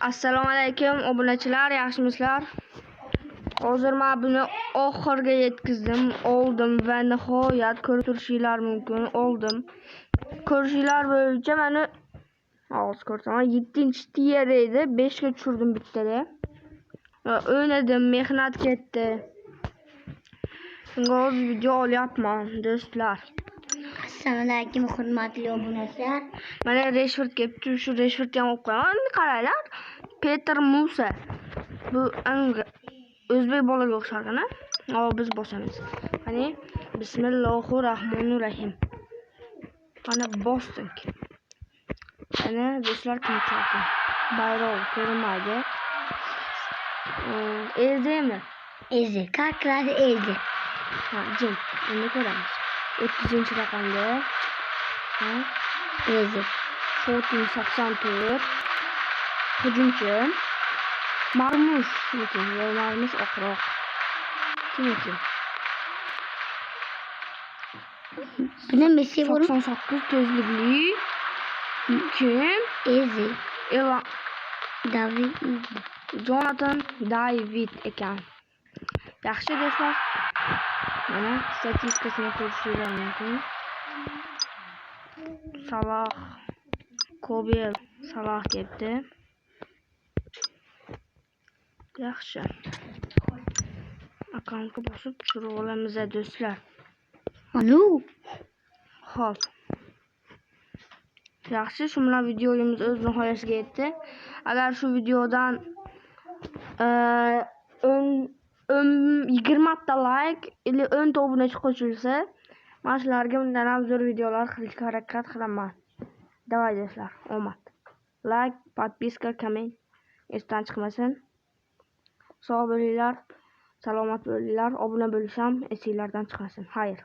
Assalomu alaykum obunachilar, yaxshimisizlar? Hozir men buni oxiriga yetkazdim, oldim va nihoyat ko'rib turishingiz mumkin, oldim. Ko'rishinglar bo'yicha meni hozir ko'rsaman, 7-tiyer edi, 5 ga tushirdim bittada. Va o'ynadim, mehnat ketdi. Shunga hozir video olyapman, do'stlar. Assalomu alaykum hurmatli obunachilar. Mana Rashford kelibdi, shu Rashfordga ham qo'yaman. Qaranglar, Peter Musa. Bu o'zbek bolaga o'xsharkan-a? Biz bosamiz. Qani, Bismillahirrohmanirrohim. Mana bosdik. Ana do'stlar tinchlikmi? Bayroq ko'rinmaydi. Ezemi? Ezi, kaklar ezi. Ha, jim. Endi ko'ramiz. 30-raqamda. Ha, Ezi. 84. Hujumchi. Marmush ekan, Marmush oqroq. Kim ekan? Buni Messi bo'lib 98 tezlikli. Kim? Ezi. David. Jonathan David ekan. Yaxshi do'stlar. Mana statistikasini ko'rishingiz mumkin. Salah, Kobel, Salah ketdi. Yaxshi. Akkauntga bosib tushirib olamiz do'stlar. Alo. Xo'p. Yaxshi, shu bilan videomiz o'z nihoyasiga yetdi. Agar shu videodan 20 ta like или 10 ta obunachi qo'shilsa, men sizlarga bundan ham zo'r videolar qilishga harakat qilaman. Davay do'stlar, omad. Like, podpiska, komment esdan chiqmasin. Sog' bo'linglar, salomat bo'linglar, obuna bo'lisham esinglardan chiqmasin. Xayr.